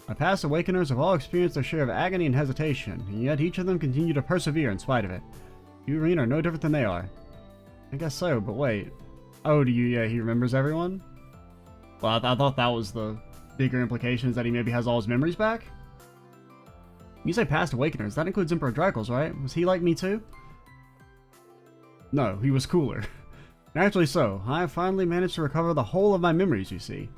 My past awakeners have all experienced their share of agony and hesitation, and yet each of them continue to persevere in spite of it. You, Reen, are no different than they are. I guess so, but wait. Oh, he remembers everyone? Well, I thought that was the bigger implications, that he maybe has all his memories back? You say past awakeners, that includes Emperor Dracos, right? Was he like me too? No, he was cooler. Naturally so. I finally managed to recover the whole of my memories, you see.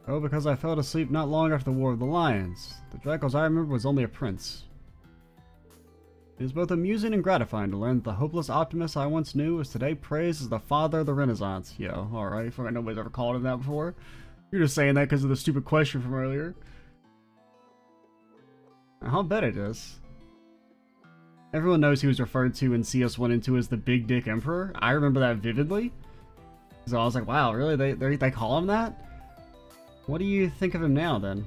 Oh, because I fell asleep not long after the War of the Lions. The Dracos I remember was only a prince. It is both amusing and gratifying to learn that the hopeless optimist I once knew was today praised as the father of the Renaissance. Yo, alright, I forgot nobody's ever called him that before. You're just saying that because of the stupid question from earlier. I'll bet it is. Everyone knows he was referred to in CS1 and 2 as the Big Dick Emperor. I remember that vividly. So I was like, wow, really? They call him that? What do you think of him now, then?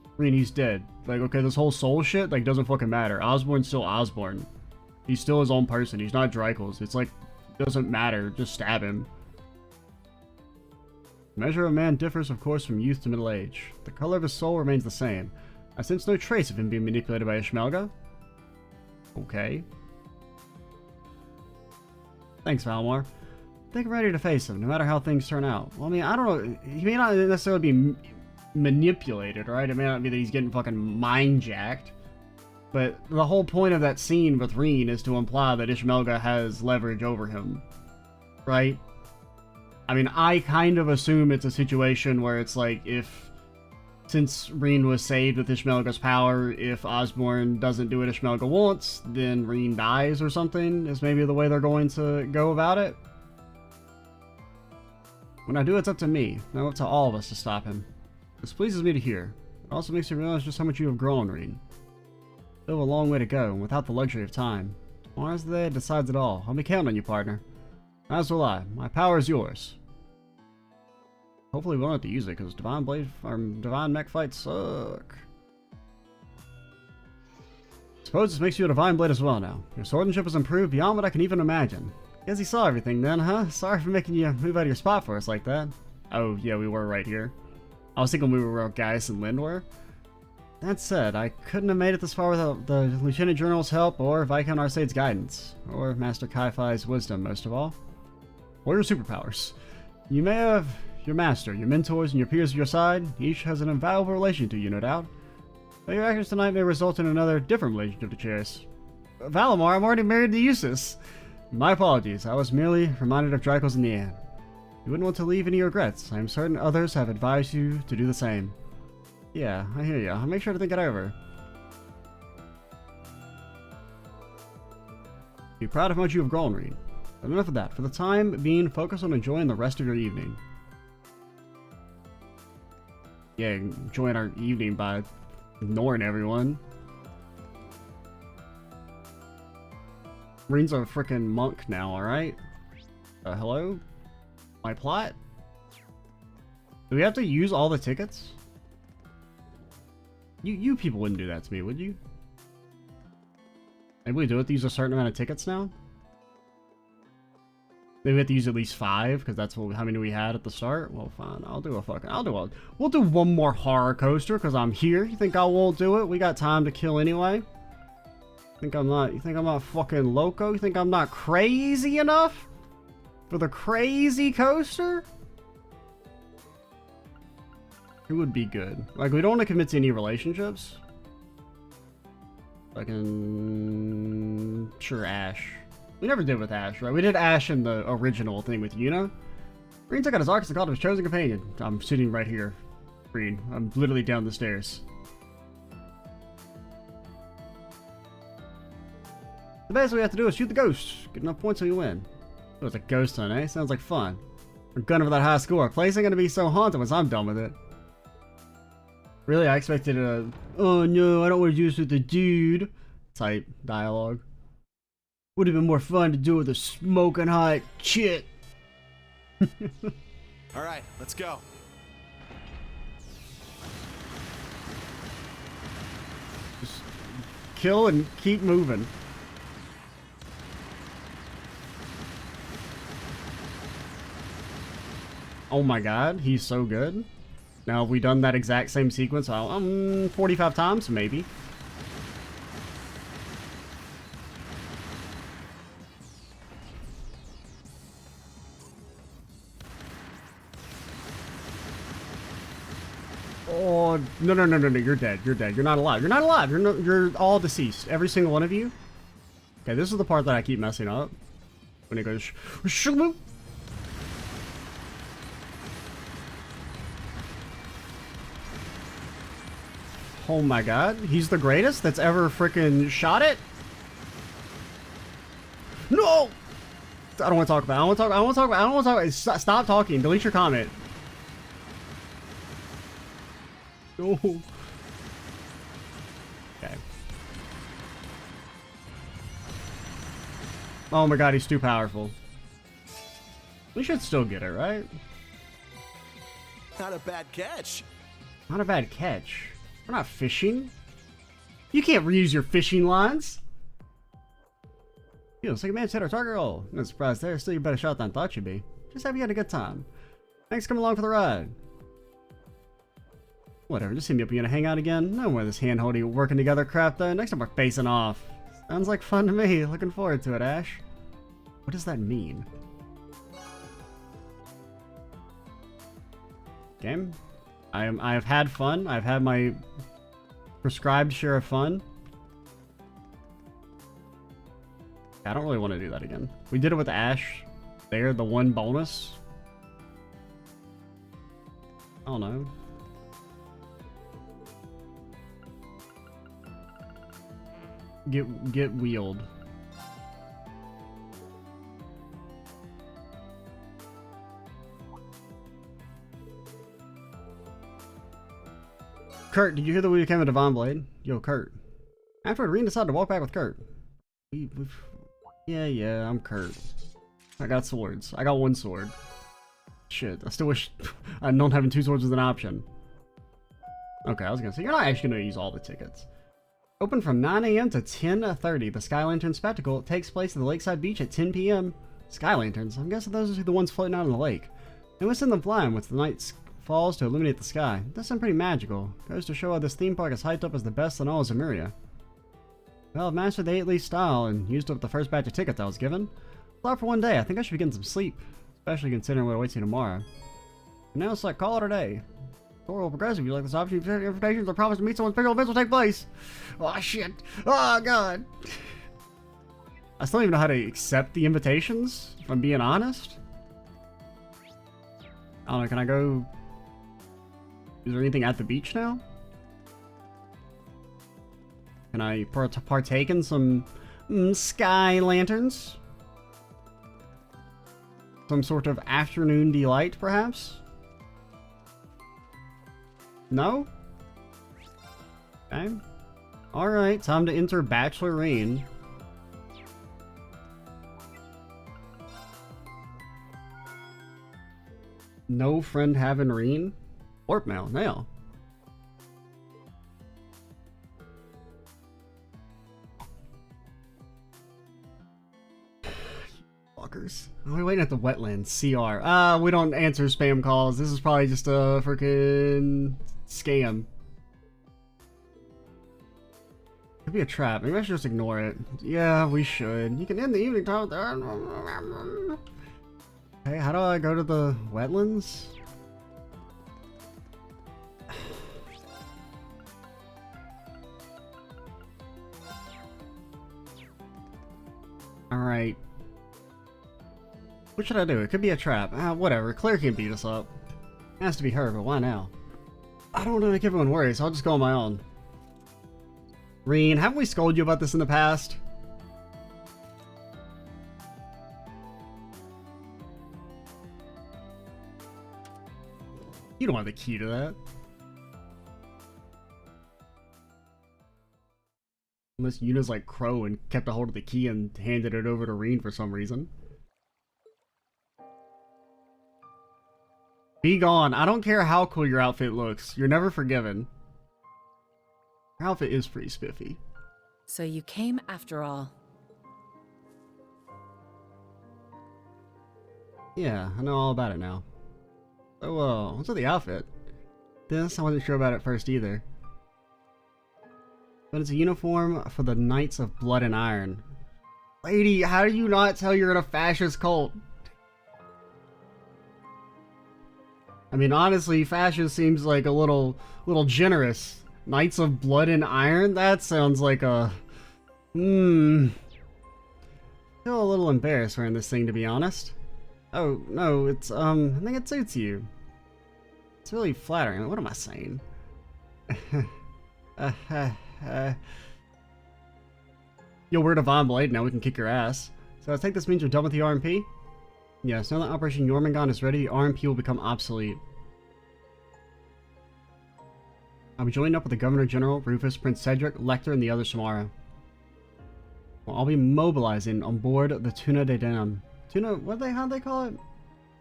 I mean, he's dead. Like, okay, this whole soul shit, like, doesn't fucking matter. Osborn's still Osborn. He's still his own person. He's not Dracos. It's like, doesn't matter. Just stab him. The measure of a man differs, of course, from youth to middle age. The color of his soul remains the same. I sense no trace of him being manipulated by Ishmelga. Okay. Thanks, Valimar. I think I'm ready to face him, no matter how things turn out. Well, I mean, I don't know. He may not necessarily be manipulated, right? It may not be that he's getting fucking mind-jacked. But the whole point of that scene with Reen is to imply that Ishmelga has leverage over him. Right? I mean, I kind of assume it's a situation where it's like, since Reen was saved with Ishmelga's power, if Osborn doesn't do what Ishmelga wants, then Reen dies or something, is maybe the way they're going to go about it. When I do, it's up to me, now up to all of us to stop him. This pleases me to hear. It also makes me realize just how much you have grown, Reen. Still have a long way to go, and without the luxury of time. Tomorrow's the day it decides it all. I'll be counting on you, partner. As will I. My power is yours. Hopefully we won't have to use it, because Divine Blade or Divine Mech fights suck. Suppose this makes you a Divine Blade as well now. Your swordsmanship has improved beyond what I can even imagine. Guess he saw everything then, huh? Sorry for making you move out of your spot for us like that. Oh, yeah, we were right here. I was thinking we were where Gaius and Lind were. That said, I couldn't have made it this far without the Lieutenant General's help, or Viscount Arsade's guidance, or Master Kai-Fi's wisdom, most of all. Or your superpowers. You may have your master, your mentors, and your peers at your side. Each has an invaluable relation to you, no doubt. But your actions tonight may result in another different relationship to cherish. Valimar, I'm already married to Eustace. My apologies, I was merely reminded of Dracos in the end. You wouldn't want to leave any regrets. I am certain others have advised you to do the same. Yeah, I hear you. I'll make sure to think it over. Be proud of how much you have grown, Reen. But enough of that. For the time being, focus on enjoying the rest of your evening. Yeah, enjoying our evening by ignoring everyone. Reen's a freaking monk now, alright? Hello? My plot? Do we have to use all the tickets? You people wouldn't do that to me, would you? Maybe we do have to use a certain amount of tickets now? Maybe we have to use at least 5, because that's how many we had at the start? Well, fine. We'll do one more horror coaster, because I'm here. You think I won't do it? We got time to kill anyway. You think I'm not fucking loco? You think I'm not crazy enough? For the crazy coaster? It would be good. Like, we don't want to commit to any relationships. Sure, Ash. We never did with Ash, right? We did Ash in the original thing with Yuna. Green took out his Arcus and called him his chosen companion. I'm sitting right here. Green. I'm literally down the stairs. The best we have to do is shoot the ghost. Get enough points so you win. It was a ghost hunt, eh? Sounds like fun. We're gunning for that high score. Place ain't gonna be so haunted once I'm done with it. Really, I expected a, oh no, I don't want to do this with the dude type dialogue. Would have been more fun to do with a smoking hot chick. Alright, let's go. Just kill and keep moving. Oh my god, he's so good. Now, have we done that exact same sequence 45 times? Maybe. Oh, no, no, no, no, no, you're dead. You're dead. You're not alive. You're not alive. You're all deceased. Every single one of you. Okay, this is the part that I keep messing up. When it goes... Oh my god, he's the greatest that's ever freaking shot it? No! I don't want to talk about it. I don't want to talk about it. Stop talking. Delete your comment. No. Okay. Oh my god, he's too powerful. We should still get it, right? Not a bad catch. Not a bad catch. We're not fishing. You can't reuse your fishing lines. You know, second man hit our target roll. No surprise there. Still, you're a better shot than I thought you'd be. Just have you had a good time. Thanks for coming along for the ride. Whatever, just hit me up. You gonna hang out again? No more of this hand-holding working together crap though. Next time we're facing off. Sounds like fun to me. Looking forward to it, Ash. What does that mean? Game? I have had fun. I've had my prescribed share of fun. I don't really want to do that again. We did it with Ash. There, the one bonus. I don't know. Get wheeled. Kurt, did you hear that we became a Divine Blade? Yo, Kurt. Afterward, Reen decided to walk back with Kurt. Yeah, I'm Kurt. I got swords. I got one sword. Shit, I still wish not having two swords was an option. Okay, I was gonna say, you're not actually gonna use all the tickets. Open from 9 AM to 10:30. The Sky Lantern Spectacle takes place at the lakeside beach at 10 PM. Sky Lanterns? I'm guessing those are the ones floating out in the lake. And we send them flying with the night falls to illuminate the sky. That sounds pretty magical. Goes to show how this theme park is hyped up as the best in all of Zemuria. Well, I've mastered the 8-leaf style and used up the first batch of tickets I was given. Thought for one day, I think I should be getting some sleep. Especially considering what awaits me tomorrow. And now it's like, call it a day. Story will progress if you like this opportunity. Invitations are promised to meet someone's special events will take place. Oh shit. Oh god. I still don't even know how to accept the invitations, if I'm being honest. I don't know, can I go... Is there anything at the beach now? Can I partake in some sky lanterns? Some sort of afternoon delight, perhaps? No? Okay. Alright, time to enter Bachelor Reign. No friend having Reen? Warp mail, nail. Fuckers. Oh, we're waiting at the wetlands. CR. We don't answer spam calls. This is probably just a freaking scam. Could be a trap. Maybe I should just ignore it. Yeah, we should. You can end the evening time there. Hey, how do I go to the wetlands? Alright. What should I do? It could be a trap. Whatever. Claire can beat us up. It has to be her, but why now? I don't want to make everyone worry, so I'll just go on my own. Reen, haven't we scolded you about this in the past? You don't have the key to that. Unless Yuna's like Crow and kept a hold of the key and handed it over to Reen for some reason. Be gone. I don't care how cool your outfit looks. You're never forgiven. Your outfit is pretty spiffy. So you came after all. Yeah, I know all about it now. So, what's with the outfit? This, I wasn't sure about at first either. But it's a uniform for the Knights of Blood and Iron. Lady, how do you not tell you're in a fascist cult? I mean, honestly, fascist seems like a little generous. Knights of Blood and Iron? That sounds like a... Feel a little embarrassed wearing this thing, to be honest. Oh, no, it's, I think it suits you. It's really flattering. What am I saying? Yo, we're Divine Blade now, we can kick your ass. So I think this means you're done with the RMP? Yes, now that Operation Jormungand is ready, the RMP will become obsolete. I'll be joining up with the Governor General, Rufus, Prince Cedric, Lecter, and the others tomorrow. Well, I'll be mobilizing on board the Tuna de Dunham. Tuna, how'd they call it?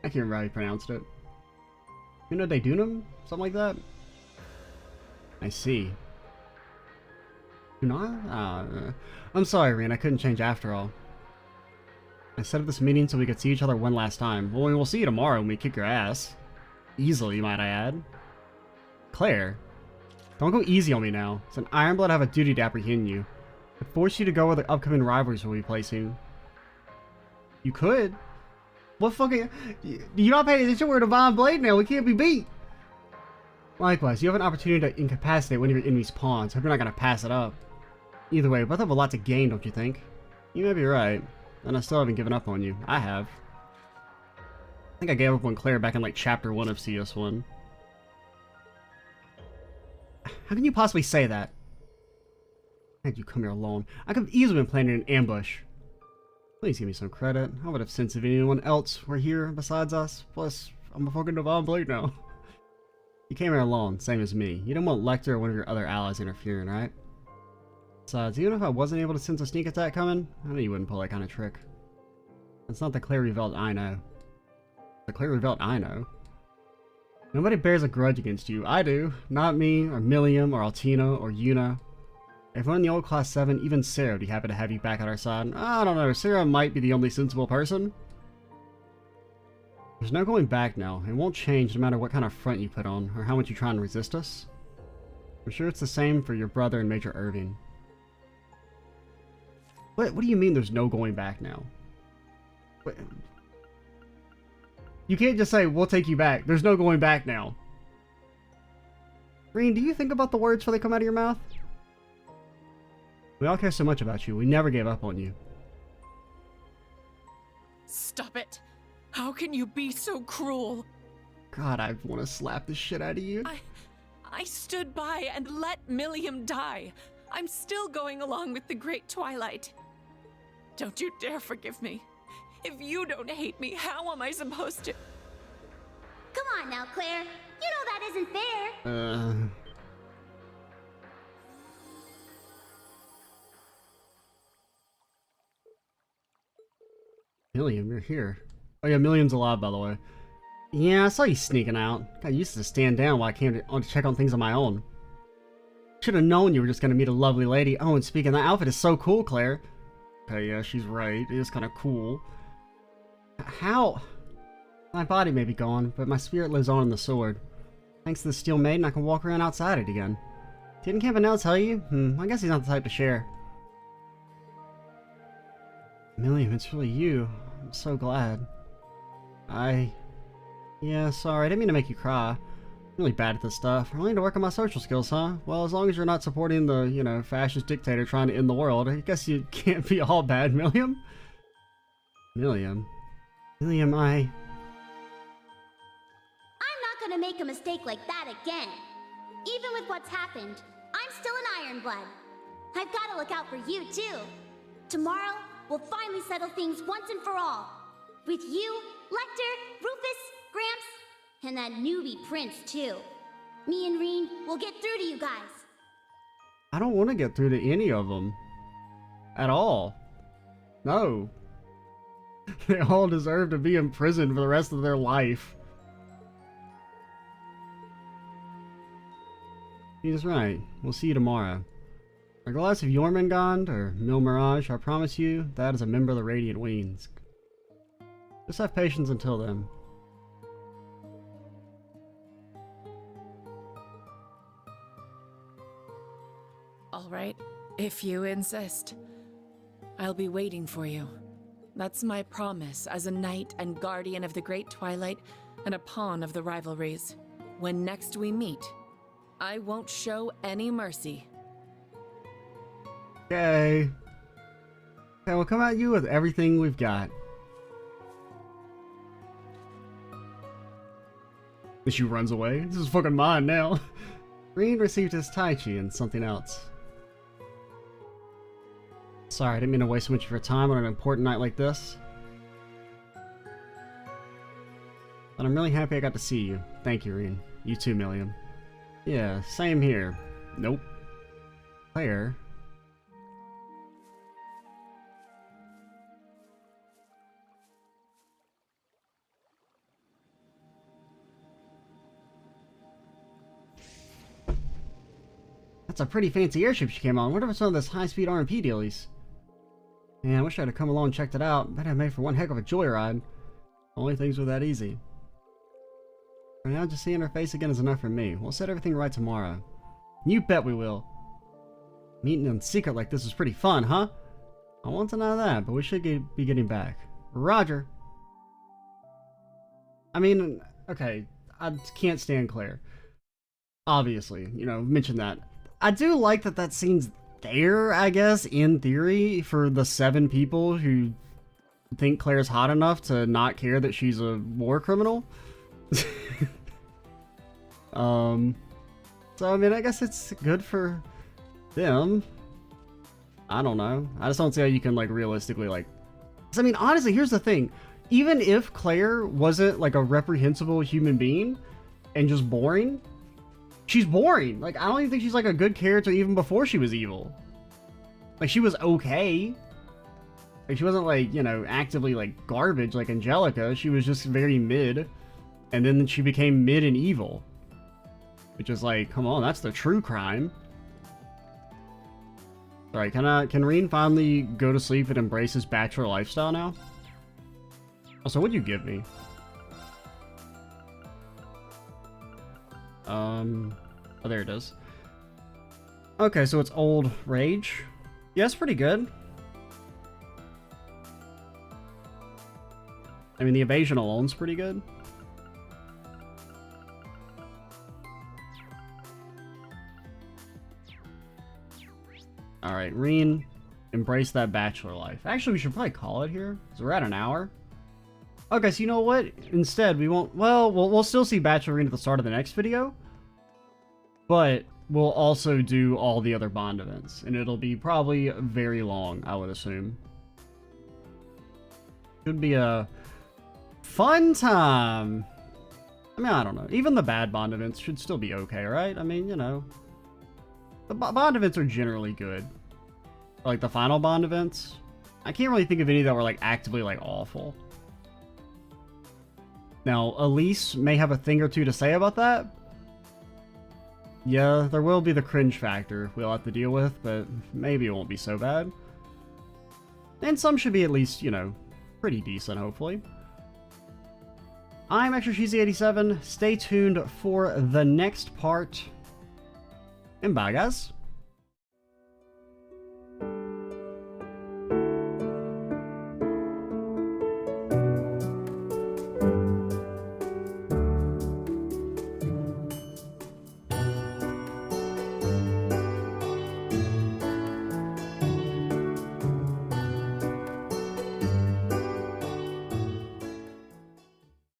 I can't remember how you pronounced it. Tuna de Dunham? Something like that? I see. Tuna? I'm sorry, Reen, I couldn't change after all. I set up this meeting so we could see each other one last time. Well, we'll see you tomorrow when we kick your ass. Easily, might I add. Claire, don't go easy on me now. As an Ironblood, I have a duty to apprehend you. I'd force you to go where the upcoming rivalries will be placing. You could. What fucking... You not paying attention? We're a Divine Blade now. We can't be beat. Likewise, you have an opportunity to incapacitate one of your enemy's pawns. Hope you're not going to pass it up. Either way, we both have a lot to gain, don't you think? You may be right. And I still haven't given up on you. I have. I think I gave up on Claire back in like chapter 1 of CS1. How can you possibly say that? Had you come here alone? I could have easily been planning an ambush. Please give me some credit. I would have sensed if anyone else were here besides us. Plus, I'm a fucking Divine Blade now. You came here alone, same as me. You didn't want Lecter or one of your other allies interfering, right? Besides, even if I wasn't able to sense a sneak attack coming, I know you wouldn't pull that kind of trick. It's not the Claire Revealed I know. The Claire Revealed I know. Nobody bears a grudge against you. I do. Not me, or Milliam, or Altina, or Yuna. Everyone in the old Class 7, even Sarah, would be happy to have you back at our side. I don't know, Sarah might be the only sensible person. There's no going back now. It won't change no matter what kind of front you put on, or how much you try and resist us. I'm sure it's the same for your brother and Major Irving. What do you mean there's no going back now? What? You can't just say, we'll take you back. There's no going back now. Reen, do you think about the words before they come out of your mouth? We all care so much about you. We never gave up on you. Stop it! How can you be so cruel? God, I want to slap the shit out of you. I stood by and let Milliam die. I'm still going along with the Great Twilight. Don't you dare forgive me. If you don't hate me, how am I supposed to? Come on now, Claire. You know that isn't fair. Milliam, you're here. Oh yeah, Milliam's alive, by the way. Yeah, I saw you sneaking out. Got used to stand down while I came to check on things on my own. Should have known you were just gonna meet a lovely lady. Oh, and speaking, that outfit is so cool, Claire. Okay, yeah, she's right. It is kind of cool. How? My body may be gone, but my spirit lives on in the sword. Thanks to the Steel Maiden, I can walk around outside it again. Didn't Campanelle tell you? I guess he's not the type to share. Milliam, it's really you. I'm so glad. Yeah, sorry, I didn't mean to make you cry. I'm really bad at this stuff. I need to work on my social skills, huh? Well, as long as you're not supporting the, you know, fascist dictator trying to end the world, I guess you can't be all bad, Milliam. Milliam? William, I'm not gonna make a mistake like that again. Even with what's happened, I'm still an Ironblood. I've gotta look out for you, too. Tomorrow, we'll finally settle things once and for all. With you, Lecter, Rufus, Gramps, and that newbie Prince, too. Me and Reen will get through to you guys. I don't want to get through to any of them. At all. No. They all deserve to be in prison for the rest of their life. He's right. We'll see you tomorrow. Regardless of Jormungand or Mil Mirage, I promise you, that is a member of the Radiant Wings. Just have patience until then. All right, if you insist. I'll be waiting for you. That's my promise as a knight and guardian of the Great Twilight and a pawn of the rivalries. When next we meet, I won't show any mercy. Okay. Okay, we'll come at you with everything we've got. She runs away. This is fucking mine now. Reen received his Tai Chi and something else. Sorry, I didn't mean to waste so much of your time on an important night like this. But I'm really happy I got to see you. Thank you, Reen. You too, Milliam. Yeah, same here. Nope. Claire? That's a pretty fancy airship she came on. What if some of this high-speed RMP dealies? Man, I wish I'd have come along and checked it out. Bet I made for one heck of a joyride. Only things were that easy. For now, just seeing her face again is enough for me. We'll set everything right tomorrow. You bet we will. Meeting in secret like this is pretty fun, huh? I want to know that, but we should be getting back. Roger. I mean, okay, I can't stand Claire. Obviously, you know, mentioned that. I do like that that scene's there, I guess, in theory, for the 7 people who think Claire's hot enough to not care that she's a war criminal. So, I mean, I guess it's good for them. I don't know. I just don't see how you can, like, realistically, like... 'Cause, I mean, honestly, here's the thing. Even if Claire wasn't, like, a reprehensible human being and just boring... She's boring. Like, I don't even think she's, like, a good character even before she was evil. Like, she was okay. Like, she wasn't, like, you know, actively, like, garbage like Angelica. She was just very mid. And then she became mid and evil. Which is like, come on, that's the true crime. Alright, can Reen finally go to sleep and embrace his bachelor lifestyle now? Also, what'd you give me? Oh, there it is. Okay, so it's Old Rage. Yeah, it's pretty good. I mean, the evasion alone's pretty good. Alright, Reen, embrace that bachelor life. Actually, we should probably call it here, because we're at an hour. Okay, so you know what? Instead, we won't... Well, we'll still see Bachelor Reen at the start of the next video. But we'll also do all the other Bond events. And it'll be probably very long, I would assume. Should be a fun time. I mean, I don't know. Even the bad Bond events should still be okay, right? I mean, you know. The Bond events are generally good. Like the final Bond events. I can't really think of any that were like actively like awful. Now, Elise may have a thing or two to say about that. Yeah, there will be the cringe factor we'll have to deal with, but maybe it won't be so bad. And some should be at least, you know, pretty decent, hopefully. I'm Extra Cheesy 87. Stay tuned for the next part. And bye, guys.